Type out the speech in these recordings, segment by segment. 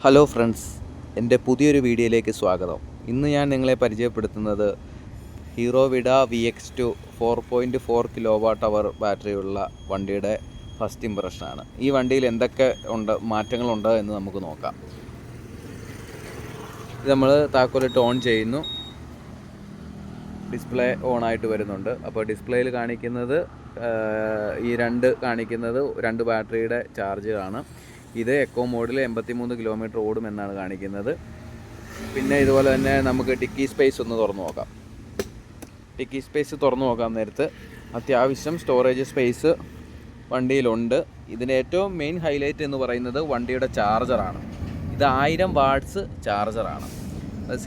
Hello friends, എൻ്റെ പുതിയൊരു വീഡിയോയിലേക്ക് സ്വാഗതം. ഇന്ന് ഞാൻ നിങ്ങളെ പരിചയപ്പെടുത്തുന്നത് ഹീറോ വിഡ VX2 4.4 kWh ബാറ്ററിയുള്ള വണ്ടിയുടെ ഫസ്റ്റ് ഇംപ്രഷനാണ്. ഈ വണ്ടിയിൽ എന്തൊക്കെ മാറ്റങ്ങളുണ്ട് എന്ന് നമുക്ക് നോക്കാം. ഇത് നമ്മൾ താക്കോലിട്ട് ഓൺ ചെയ്യുന്നു. ഡിസ്പ്ലേ ഓൺ ആയിട്ട് വരുന്നുണ്ട്. അപ്പോൾ ഡിസ്പ്ലേയിൽ കാണിക്കുന്നത് രണ്ട് ബാറ്ററിയുടെ ചാർജാണ്. ഇത് എക്കോ മോഡിൽ 83 കിലോമീറ്റർ ഓടുമെന്നാണ് കാണിക്കുന്നത്. പിന്നെ ഇതുപോലെ തന്നെ നമുക്ക് ഡിക്കി സ്പേസ് ഒന്ന് തുറന്നു നോക്കാം. ഡിക്കി സ്പേസ് തുറന്നു നോക്കാൻ നേരത്ത് അത്യാവശ്യം സ്റ്റോറേജ് സ്പേസ് വണ്ടിയിലുണ്ട്. ഇതിൻ്റെ ഏറ്റവും മെയിൻ ഹൈലൈറ്റ് എന്ന് പറയുന്നത് വണ്ടിയുടെ ചാർജറാണ്. ഇത് 1000 വാട്ട്സ് ചാർജറാണ്.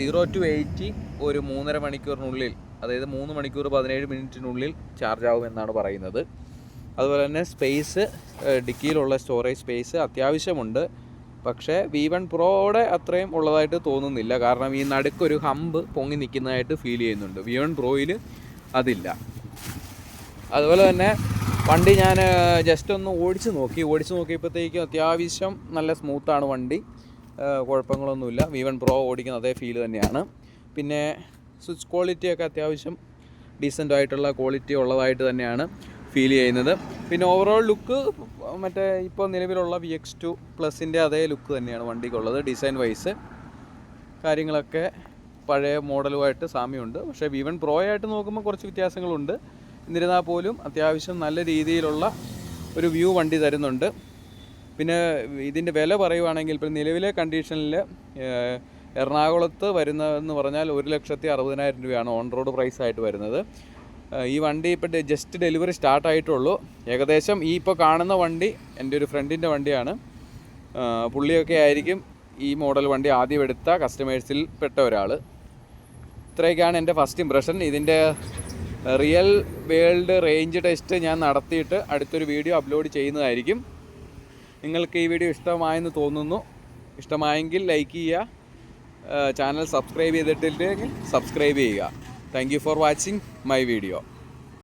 0 to 80 ഒരു 3.5 മണിക്കൂറിനുള്ളിൽ, അതായത് 3 മണിക്കൂർ 17 മിനിറ്റിനുള്ളിൽ ചാർജ് ആകുമെന്നാണ് പറയുന്നത്. അതുപോലെ തന്നെ സ്പേസ്, ഡിക്കിയിലുള്ള സ്റ്റോറേജ് സ്പേസ് അത്യാവശ്യമുണ്ട്. പക്ഷേ V1 പ്രോയുടെ അത്രയും ഉള്ളതായിട്ട് തോന്നുന്നില്ല. കാരണം ഈ നടുക്കൊരു ഹമ്പ് പൊങ്ങി നിൽക്കുന്നതായിട്ട് ഫീൽ ചെയ്യുന്നുണ്ട്. V1 പ്രോയിൽ അതില്ല. അതുപോലെ തന്നെ വണ്ടി ഞാൻ ജസ്റ്റ് ഒന്ന് ഓടിച്ച് നോക്കിയപ്പോഴത്തേക്കും അത്യാവശ്യം നല്ല സ്മൂത്താണ് വണ്ടി. കുഴപ്പങ്ങളൊന്നുമില്ല. V1 പ്രോ ഓടിക്കുന്ന അതേ ഫീൽ തന്നെയാണ്. പിന്നെ സ്വിച്ച് ക്വാളിറ്റിയൊക്കെ അത്യാവശ്യം ഡീസൻ്റ് ആയിട്ടുള്ള ക്വാളിറ്റി ഉള്ളതായിട്ട് തന്നെയാണ് ഫീൽ ചെയ്യുന്നത്. പിന്നെ ഓവറോൾ ലുക്ക് മറ്റേ ഇപ്പോൾ നിലവിലുള്ള VX2 പ്ലസിൻ്റെ അതേ ലുക്ക് തന്നെയാണ് വണ്ടിക്കുള്ളത്. ഡിസൈൻ വൈസ് കാര്യങ്ങളൊക്കെ പഴയ മോഡലുമായിട്ട് സാമ്യമുണ്ട്. പക്ഷേ V1 പ്രോ ആയിട്ട് നോക്കുമ്പോൾ കുറച്ച് വ്യത്യാസങ്ങളുണ്ട്. എന്നിരുന്നാൽ പോലും അത്യാവശ്യം നല്ല രീതിയിലുള്ള ഒരു വ്യൂ വണ്ടി തരുന്നുണ്ട്. പിന്നെ ഇതിൻ്റെ വില പറയുവാണെങ്കിൽ ഇപ്പോൾ നിലവിലെ കണ്ടീഷനിൽ എറണാകുളത്ത് വരുന്നതെന്ന് പറഞ്ഞാൽ 1,60,000 രൂപയാണ് ഓൺ റോഡ് പ്രൈസായിട്ട് വരുന്നത്. ഈ വണ്ടി ഇപ്പോൾ ജസ്റ്റ് ഡെലിവറി സ്റ്റാർട്ടായിട്ടുള്ളൂ. ഏകദേശം ഈ ഇപ്പോൾ കാണുന്ന വണ്ടി എൻ്റെ ഒരു ഫ്രണ്ടിൻ്റെ വണ്ടിയാണ്. പുള്ളിയൊക്കെ ആയിരിക്കും ഈ മോഡൽ വണ്ടി ആദ്യം എടുത്ത കസ്റ്റമേഴ്സിൽ പെട്ട ഒരാൾ. ഇത്രയൊക്കെയാണ് എൻ്റെ ഫസ്റ്റ് ഇംപ്രഷൻ. ഇതിൻ്റെ റിയൽ വേൾഡ് റേഞ്ച് ടെസ്റ്റ് ഞാൻ നടത്തിയിട്ട് അടുത്തൊരു വീഡിയോ അപ്ലോഡ് ചെയ്യുന്നതായിരിക്കും. നിങ്ങൾക്ക് ഈ വീഡിയോ ഇഷ്ടമായെന്ന് തോന്നുന്നു. ഇഷ്ടമായെങ്കിൽ ലൈക്ക് ചെയ്യുക. ചാനൽ സബ്സ്ക്രൈബ് ചെയ്തിട്ടില്ലെങ്കിൽ സബ്സ്ക്രൈബ് ചെയ്യുക. Thank you for watching my video.